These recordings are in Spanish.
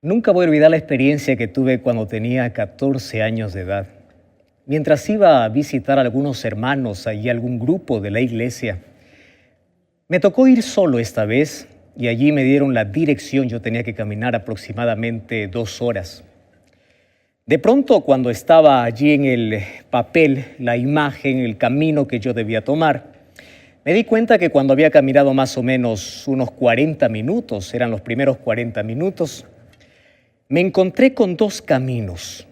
Nunca voy a olvidar la experiencia que tuve cuando tenía 14 años de edad. Mientras iba a visitar a algunos hermanos, allí algún grupo de la iglesia, me tocó ir solo esta vez y allí me dieron la dirección. Yo tenía que caminar aproximadamente 2 horas. De pronto, cuando estaba allí en el papel, la imagen, el camino que yo debía tomar, me di cuenta que cuando había caminado más o menos unos 40 minutos, eran los primeros 40 minutos, me encontré con 2 caminos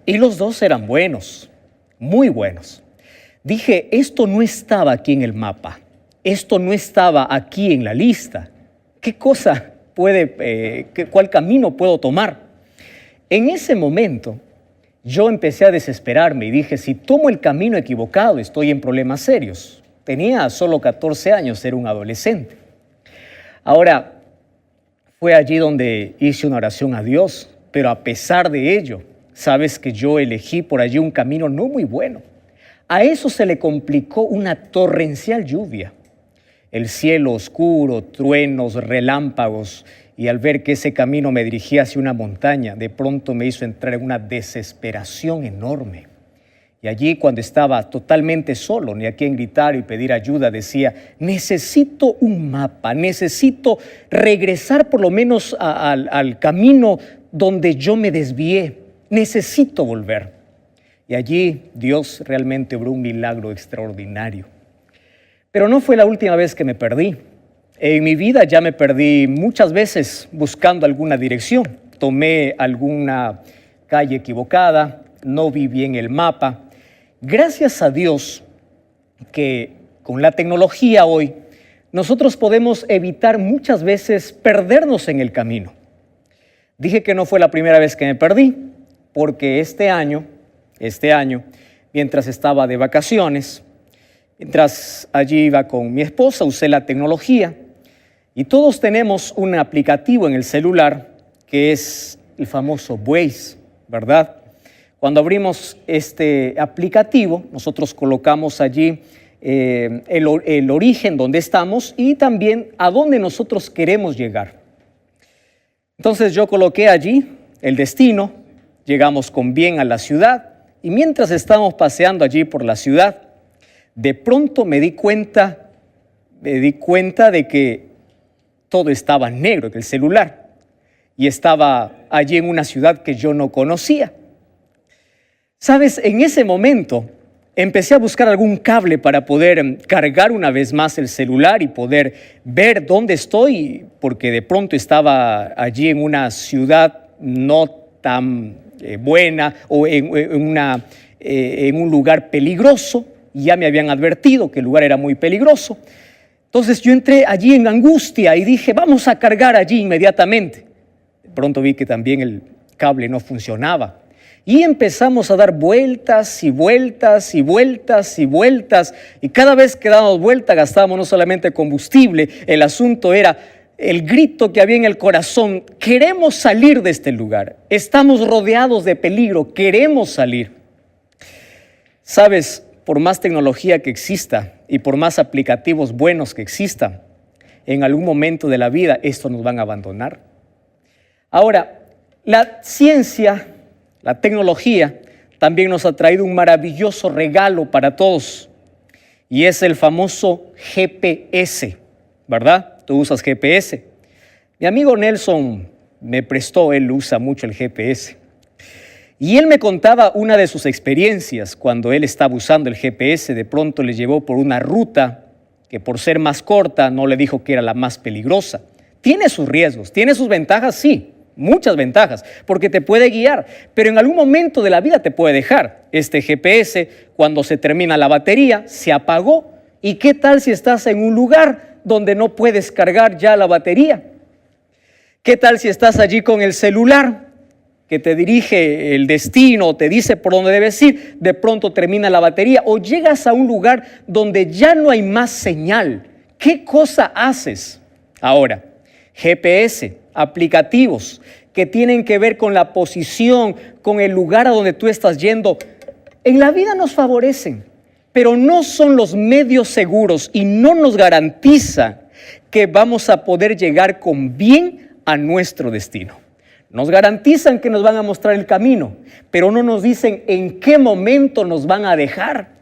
y los 2 eran buenos, muy buenos. Dije, esto no estaba aquí en el mapa, esto no estaba aquí en la lista. ¿Qué cosa cuál camino puedo tomar? En ese momento, yo empecé a desesperarme y dije, si tomo el camino equivocado, estoy en problemas serios. Tenía solo 14 años, era un adolescente. Ahora, fue allí donde hice una oración a Dios, pero a pesar de ello, sabes que yo elegí por allí un camino no muy bueno. A eso se le complicó una torrencial lluvia. El cielo oscuro, truenos, relámpagos, y al ver que ese camino me dirigía hacia una montaña, de pronto me hizo entrar en una desesperación enorme. Y allí, cuando estaba totalmente solo, ni a quien gritar y pedir ayuda, decía, necesito un mapa, necesito regresar por lo menos al camino donde yo me desvié, necesito volver. Y allí Dios realmente obró un milagro extraordinario. Pero no fue la última vez que me perdí. En mi vida ya me perdí muchas veces buscando alguna dirección. Tomé alguna calle equivocada, no vi bien el mapa. Gracias a Dios que con la tecnología hoy nosotros podemos evitar muchas veces perdernos en el camino. Dije que no fue la primera vez que me perdí, porque este año, mientras estaba de vacaciones, mientras allí iba con mi esposa, usé la tecnología y todos tenemos un aplicativo en el celular que es el famoso Waze, ¿verdad? Cuando abrimos este aplicativo, nosotros colocamos allí el origen donde estamos y también a dónde nosotros queremos llegar. Entonces yo coloqué allí el destino, llegamos con bien a la ciudad y mientras estábamos paseando allí por la ciudad, de pronto me di cuenta de que todo estaba negro en el celular y estaba allí en una ciudad que yo no conocía. ¿Sabes? En ese momento empecé a buscar algún cable para poder cargar una vez más el celular y poder ver dónde estoy, porque de pronto estaba allí en una ciudad no tan buena o en un lugar peligroso. Ya me habían advertido que el lugar era muy peligroso. Entonces yo entré allí en angustia y dije, vamos a cargar allí inmediatamente. De pronto vi que también el cable no funcionaba. Y empezamos a dar vueltas y vueltas y vueltas y vueltas. Y cada vez que dábamos vuelta gastábamos no solamente combustible, el asunto era el grito que había en el corazón. Queremos salir de este lugar. Estamos rodeados de peligro. Queremos salir. Sabes, por más tecnología que exista y por más aplicativos buenos que existan, en algún momento de la vida estos nos van a abandonar. Ahora, la ciencia, la tecnología también nos ha traído un maravilloso regalo para todos y es el famoso GPS, ¿verdad? Tú usas GPS. Mi amigo Nelson me prestó, él usa mucho el GPS. Y él me contaba una de sus experiencias cuando él estaba usando el GPS. De pronto le llevó por una ruta que por ser más corta no le dijo que era la más peligrosa. Tiene sus riesgos, tiene sus ventajas, sí. Muchas ventajas, porque te puede guiar, pero en algún momento de la vida te puede dejar. Este GPS, cuando se termina la batería, se apagó. ¿Y qué tal si estás en un lugar donde no puedes cargar ya la batería? ¿Qué tal si estás allí con el celular que te dirige el destino, te dice por dónde debes ir, de pronto termina la batería o llegas a un lugar donde ya no hay más señal? ¿Qué cosa haces? Ahora, GPS, aplicativos que tienen que ver con la posición, con el lugar a donde tú estás yendo, en la vida nos favorecen, pero no son los medios seguros y no nos garantiza que vamos a poder llegar con bien a nuestro destino. Nos garantizan que nos van a mostrar el camino, pero no nos dicen en qué momento nos van a dejar.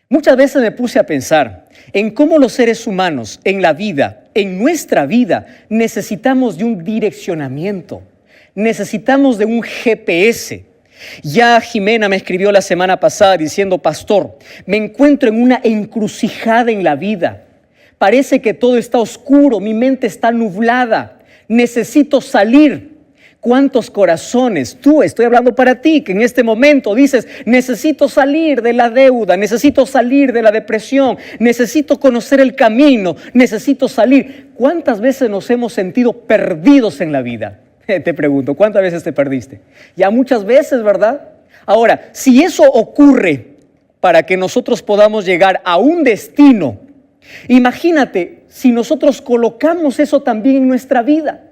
Muchas veces me puse a pensar en cómo los seres humanos en la vida, en nuestra vida, necesitamos de un direccionamiento, necesitamos de un GPS. Ya Jimena me escribió la semana pasada diciendo: pastor, me encuentro en una encrucijada en la vida. Parece que todo está oscuro, mi mente está nublada, necesito salir. ¿Cuántos corazones? Estoy hablando para ti, que en este momento dices: necesito salir de la deuda, necesito salir de la depresión, necesito conocer el camino, necesito salir. ¿Cuántas veces nos hemos sentido perdidos en la vida? Te pregunto, ¿cuántas veces te perdiste? Ya muchas veces, ¿verdad? Ahora, si eso ocurre para que nosotros podamos llegar a un destino, imagínate si nosotros colocamos eso también en nuestra vida.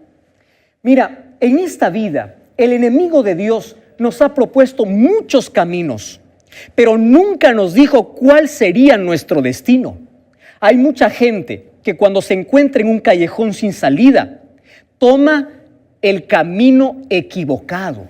Mira, en esta vida, el enemigo de Dios nos ha propuesto muchos caminos, pero nunca nos dijo cuál sería nuestro destino. Hay mucha gente que cuando se encuentra en un callejón sin salida, toma el camino equivocado.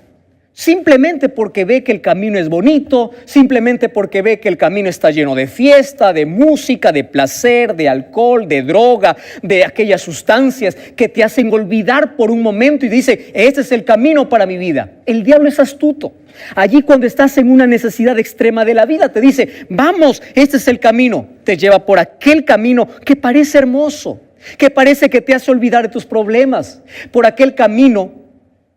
Simplemente porque ve que el camino es bonito, simplemente porque ve que el camino está lleno de fiesta, de música, de placer, de alcohol, de droga, de aquellas sustancias que te hacen olvidar por un momento y dice: este es el camino para mi vida. El diablo es astuto. Allí cuando estás en una necesidad extrema de la vida te dice: vamos, este es el camino. Te lleva por aquel camino que parece hermoso, que parece que te hace olvidar de tus problemas, por aquel camino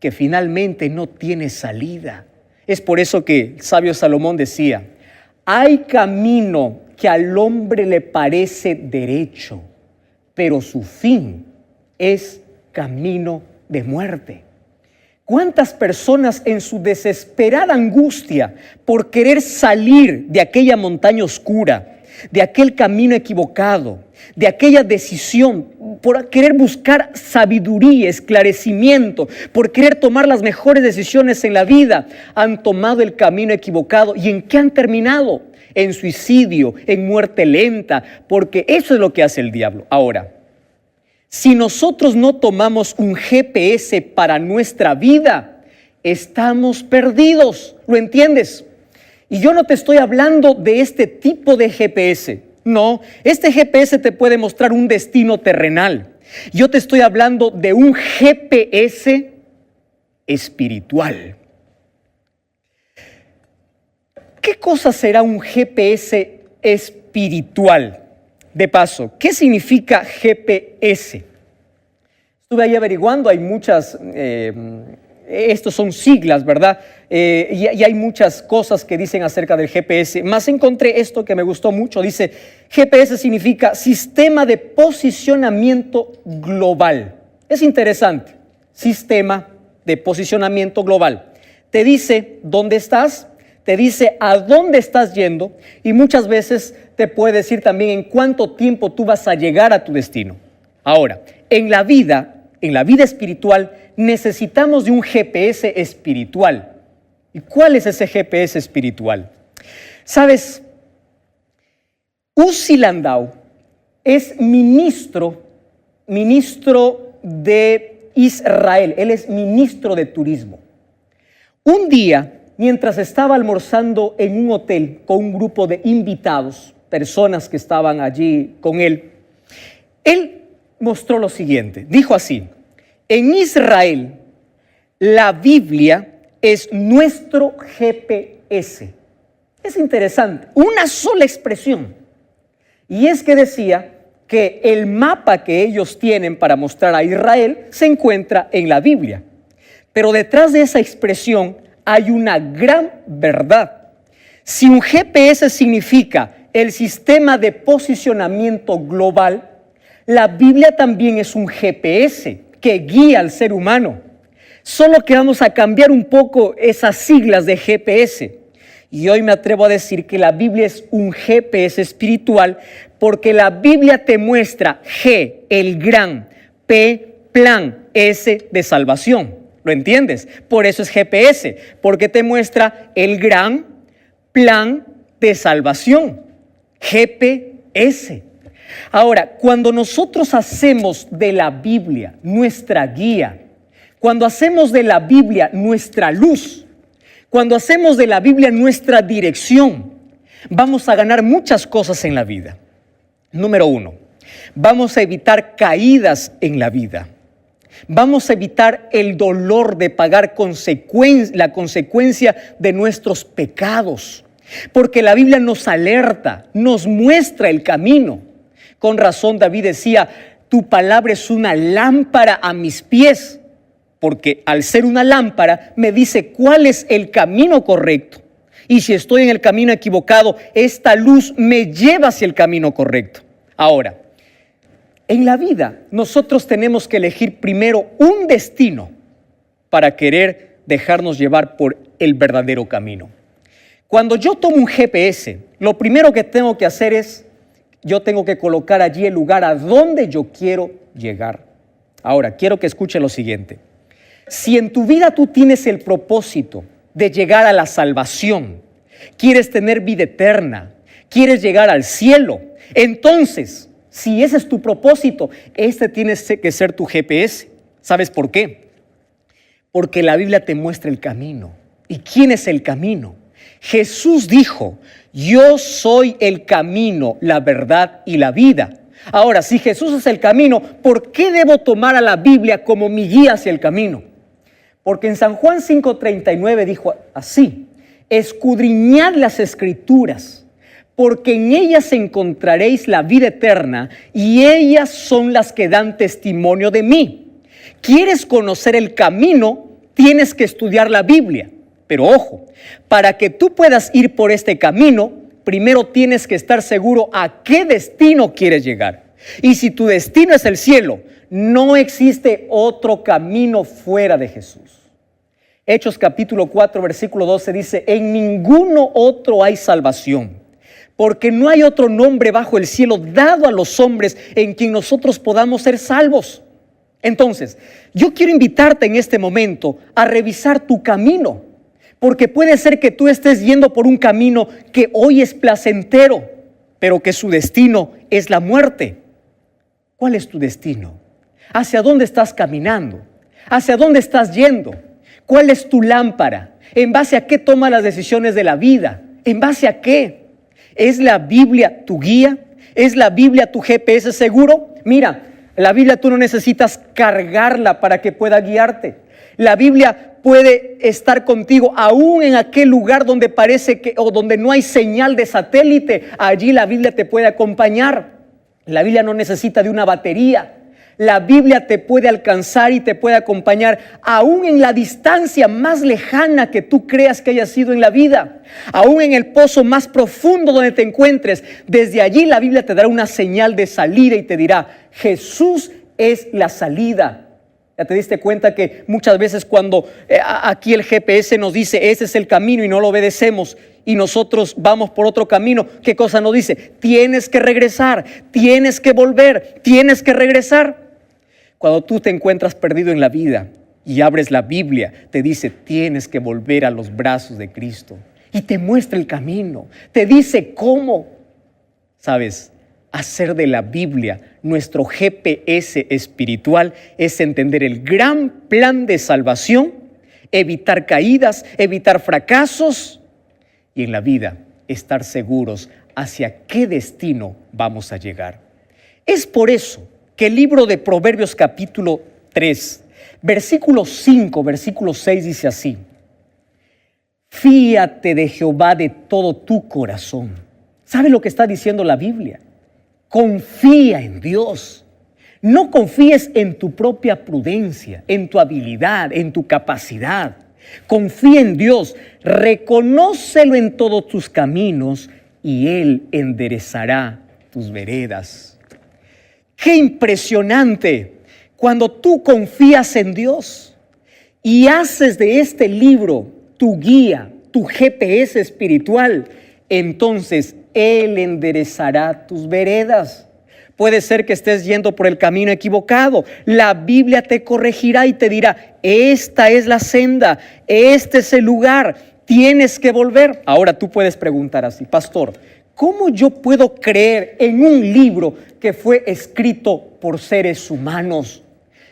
que finalmente no tiene salida. Es por eso que el sabio Salomón decía: hay camino que al hombre le parece derecho, pero su fin es camino de muerte. ¿Cuántas personas en su desesperada angustia por querer salir de aquella montaña oscura, de aquel camino equivocado, de aquella decisión, por querer buscar sabiduría, esclarecimiento, por querer tomar las mejores decisiones en la vida, han tomado el camino equivocado? ¿Y en qué han terminado? En suicidio, en muerte lenta, porque eso es lo que hace el diablo. Ahora, si nosotros no tomamos un GPS para nuestra vida, estamos perdidos. ¿Lo entiendes? Y yo no te estoy hablando de este tipo de GPS. No, este GPS te puede mostrar un destino terrenal. Yo te estoy hablando de un GPS espiritual. ¿Qué cosa será un GPS espiritual? De paso, ¿qué significa GPS? Estuve ahí averiguando, hay muchas, estos son siglas, ¿verdad? Y hay muchas cosas que dicen acerca del GPS, más encontré esto que me gustó mucho. Dice: GPS significa Sistema de Posicionamiento Global. Es interesante, Sistema de Posicionamiento Global. Te dice dónde estás, te dice a dónde estás yendo y muchas veces te puede decir también en cuánto tiempo tú vas a llegar a tu destino. Ahora, en la vida espiritual necesitamos de un GPS espiritual. ¿Y cuál es ese GPS espiritual? ¿Sabes? Uzi Landau es ministro de Israel. Él es ministro de turismo. Un día, mientras estaba almorzando en un hotel con un grupo de invitados, personas que estaban allí con él mostró lo siguiente. Dijo así: en Israel, la Biblia es nuestro GPS. Es interesante, una sola expresión. Y es que decía que el mapa que ellos tienen para mostrar a Israel se encuentra en la Biblia. Pero detrás de esa expresión hay una gran verdad. Si un GPS significa el sistema de posicionamiento global, la Biblia también es un GPS que guía al ser humano. Solo que vamos a cambiar un poco esas siglas de GPS. Y hoy me atrevo a decir que la Biblia es un GPS espiritual, porque la Biblia te muestra G, el gran, P, plan, S de salvación. ¿Lo entiendes? Por eso es GPS, porque te muestra el gran plan de salvación. GPS. Ahora, cuando nosotros hacemos de la Biblia nuestra guía, Cuando hacemos de la Biblia nuestra luz, cuando hacemos de la Biblia nuestra dirección, vamos a ganar muchas cosas en la vida. Número 1, vamos a evitar caídas en la vida. Vamos a evitar el dolor de pagar la consecuencia de nuestros pecados. Porque la Biblia nos alerta, nos muestra el camino. Con razón David decía, tu palabra es una lámpara a mis pies. Porque al ser una lámpara me dice cuál es el camino correcto. Y si estoy en el camino equivocado, esta luz me lleva hacia el camino correcto. Ahora, en la vida nosotros tenemos que elegir primero un destino para querer dejarnos llevar por el verdadero camino. Cuando yo tomo un GPS, lo primero que tengo que hacer es, yo tengo que colocar allí el lugar a donde yo quiero llegar. Ahora, quiero que escuche lo siguiente. Si en tu vida tú tienes el propósito de llegar a la salvación, quieres tener vida eterna, quieres llegar al cielo, entonces, si ese es tu propósito, este tiene que ser tu GPS. ¿Sabes por qué? Porque la Biblia te muestra el camino. ¿Y quién es el camino? Jesús dijo, yo soy el camino, la verdad y la vida. Ahora, si Jesús es el camino, ¿por qué debo tomar a la Biblia como mi guía hacia el camino? Porque en San Juan 5:39 dijo así, escudriñad las Escrituras, porque en ellas encontraréis la vida eterna y ellas son las que dan testimonio de mí. ¿Quieres conocer el camino? Tienes que estudiar la Biblia. Pero ojo, para que tú puedas ir por este camino, primero tienes que estar seguro a qué destino quieres llegar. Y si tu destino es el cielo, no existe otro camino fuera de Jesús. Hechos capítulo 4, versículo 12 dice, en ninguno otro hay salvación, porque no hay otro nombre bajo el cielo dado a los hombres en quien nosotros podamos ser salvos. Entonces, yo quiero invitarte en este momento a revisar tu camino, porque puede ser que tú estés yendo por un camino que hoy es placentero, pero que su destino es la muerte. ¿Cuál es tu destino? ¿Hacia dónde estás caminando? ¿Hacia dónde estás yendo? ¿Cuál es tu lámpara? ¿En base a qué tomas las decisiones de la vida? ¿En base a qué? ¿Es la Biblia tu guía? ¿Es la Biblia tu GPS seguro? Mira, la Biblia tú no necesitas cargarla para que pueda guiarte. La Biblia puede estar contigo aún en aquel lugar donde parece que o donde no hay señal de satélite. Allí la Biblia te puede acompañar. La Biblia no necesita de una batería. La Biblia te puede alcanzar y te puede acompañar aún en la distancia más lejana que tú creas que haya sido en la vida. Aún en el pozo más profundo donde te encuentres. Desde allí la Biblia te dará una señal de salida y te dirá, Jesús es la salida. ¿Ya te diste cuenta que muchas veces cuando aquí el GPS nos dice ese es el camino y no lo obedecemos y nosotros vamos por otro camino, ¿qué cosa nos dice? Tienes que regresar, tienes que volver, tienes que regresar. Cuando tú te encuentras perdido en la vida y abres la Biblia, te dice tienes que volver a los brazos de Cristo y te muestra el camino, te dice cómo. ¿Sabes? Hacer de la Biblia nuestro GPS espiritual es entender el gran plan de salvación, evitar caídas, evitar fracasos y en la vida estar seguros hacia qué destino vamos a llegar. Es por eso que el libro de Proverbios capítulo 3, versículo 5, versículo 6 dice así, fíate de Jehová de todo tu corazón. ¿Sabe lo que está diciendo la Biblia? Confía en Dios. No confíes en tu propia prudencia, en tu habilidad, en tu capacidad. Confía en Dios. Reconócelo en todos tus caminos y Él enderezará tus veredas. ¡Qué impresionante! Cuando tú confías en Dios y haces de este libro tu guía, tu GPS espiritual, entonces Él enderezará tus veredas. Puede ser que estés yendo por el camino equivocado. La Biblia te corregirá y te dirá, esta es la senda, este es el lugar, tienes que volver. Ahora tú puedes preguntar así, pastor, ¿cómo yo puedo creer en un libro que fue escrito por seres humanos?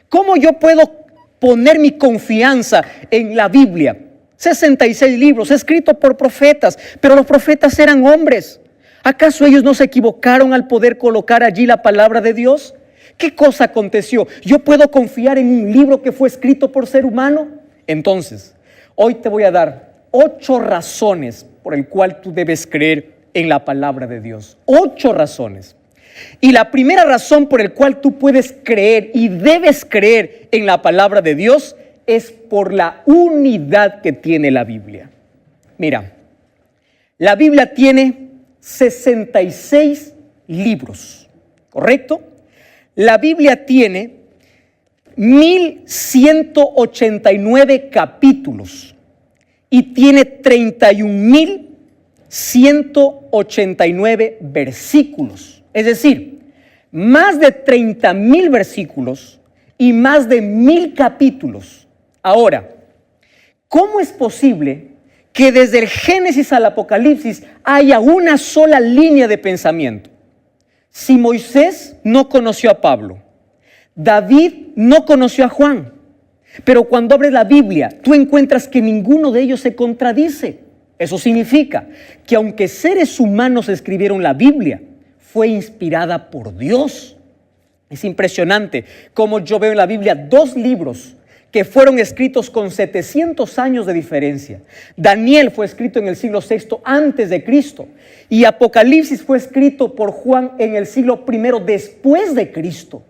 ¿Cómo yo puedo poner mi confianza en la Biblia. 66 libros escritos por profetas, pero los profetas eran hombres. ¿Acaso ellos no se equivocaron al poder colocar allí la palabra de Dios? ¿Qué cosa aconteció? ¿Yo puedo confiar en un libro que fue escrito por ser humano? Entonces, hoy te voy a dar 8 razones por el cual tú debes creer en la palabra de Dios. 8 razones. Y la primera razón por el cual tú puedes creer y debes creer en la palabra de Dios es por la unidad que tiene la Biblia. Mira, la Biblia tiene 66 libros, ¿correcto? La Biblia tiene 1189 capítulos y tiene 31.189 versículos. Es decir, más de 30,000 versículos y más de 1,000 capítulos. Ahora, ¿cómo es posible que desde el Génesis al Apocalipsis haya una sola línea de pensamiento? Si Moisés no conoció a Pablo, David no conoció a Juan, pero cuando abres la Biblia, tú encuentras que ninguno de ellos se contradice. Eso significa que aunque seres humanos escribieron la Biblia, fue inspirada por Dios. Es impresionante cómo yo veo en la Biblia 2 libros que fueron escritos con 700 años de diferencia. Daniel fue escrito en el siglo VI antes de Cristo y Apocalipsis fue escrito por Juan en el siglo I después de Cristo.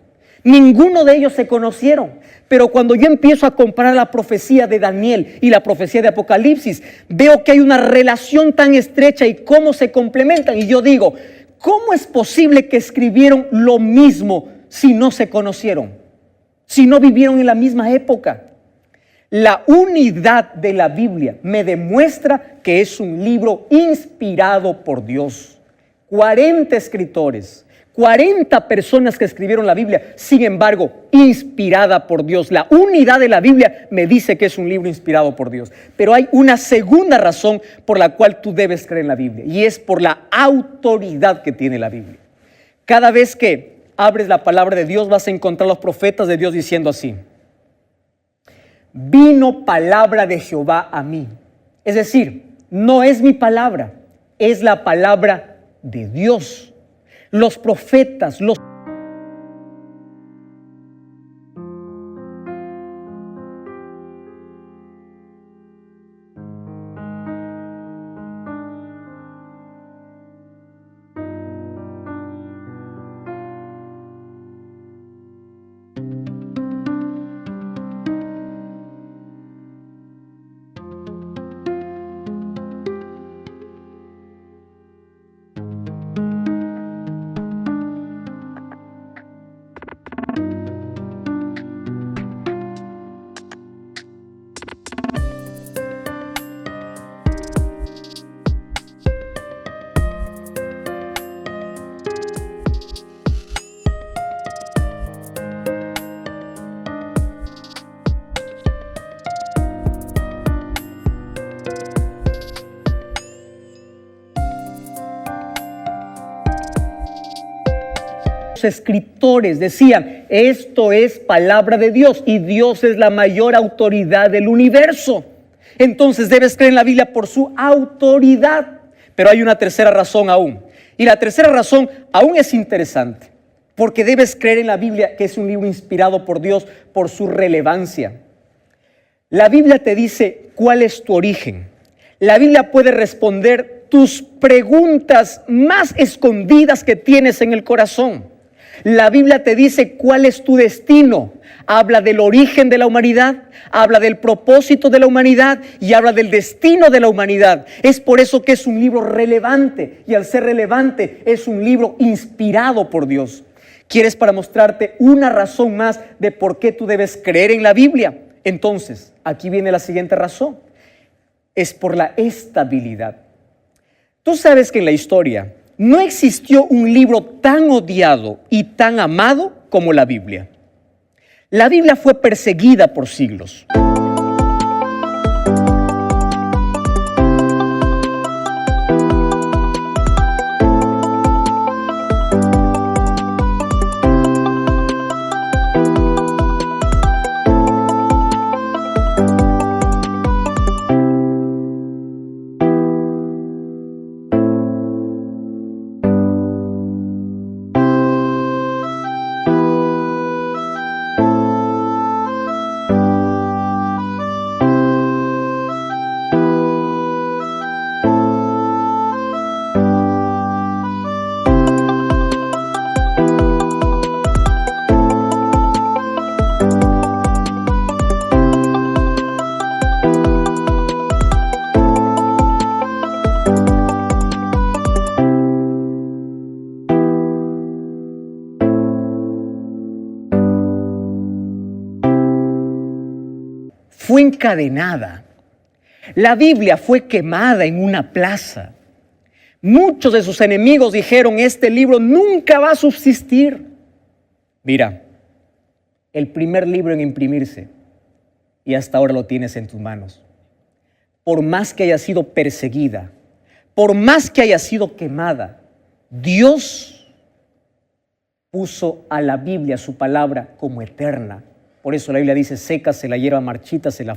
Ninguno de ellos se conocieron, pero cuando yo empiezo a comparar la profecía de Daniel y la profecía de Apocalipsis, veo que hay una relación tan estrecha y cómo se complementan. Y yo digo, ¿cómo es posible que escribieron lo mismo si no se conocieron? Si no vivieron en la misma época. La unidad de la Biblia me demuestra que es un libro inspirado por Dios. 40 escritores, 40 personas que escribieron la Biblia, sin embargo, inspirada por Dios. La unidad de la Biblia me dice que es un libro inspirado por Dios. Pero hay una segunda razón por la cual tú debes creer en la Biblia, y es por la autoridad que tiene la Biblia. Cada vez que abres la palabra de Dios, vas a encontrar a los profetas de Dios diciendo así: vino palabra de Jehová a mí. Es decir, no es mi palabra, es la palabra de Dios. Los profetas, los escritores decían, esto es palabra de Dios y Dios es la mayor autoridad del universo. Entonces debes creer en la Biblia por su autoridad. Pero hay una tercera razón aún. Y la tercera razón aún es interesante, porque debes creer en la Biblia, que es un libro inspirado por Dios, por su relevancia. La Biblia te dice cuál es tu origen. La Biblia puede responder tus preguntas más escondidas que tienes en el corazón. La Biblia te dice cuál es tu destino. Habla del origen de la humanidad, habla del propósito de la humanidad y habla del destino de la humanidad. Es por eso que es un libro relevante, y al ser relevante es un libro inspirado por Dios. ¿Quieres para mostrarte una razón más de por qué tú debes creer en la Biblia? Entonces, aquí viene la siguiente razón. Es por la estabilidad. Tú sabes que en la historia no existió un libro tan odiado y tan amado como la Biblia. La Biblia fue perseguida por siglos. fue encadenada. La Biblia fue quemada en una plaza. Muchos de sus enemigos dijeron, este libro nunca va a subsistir. Mira, el primer libro en imprimirse, y hasta ahora lo tienes en tus manos. Por más que haya sido perseguida, por más que haya sido quemada, Dios puso a la Biblia, su palabra, como eterna. Por eso la Biblia dice, sécase la hierba, marchítase la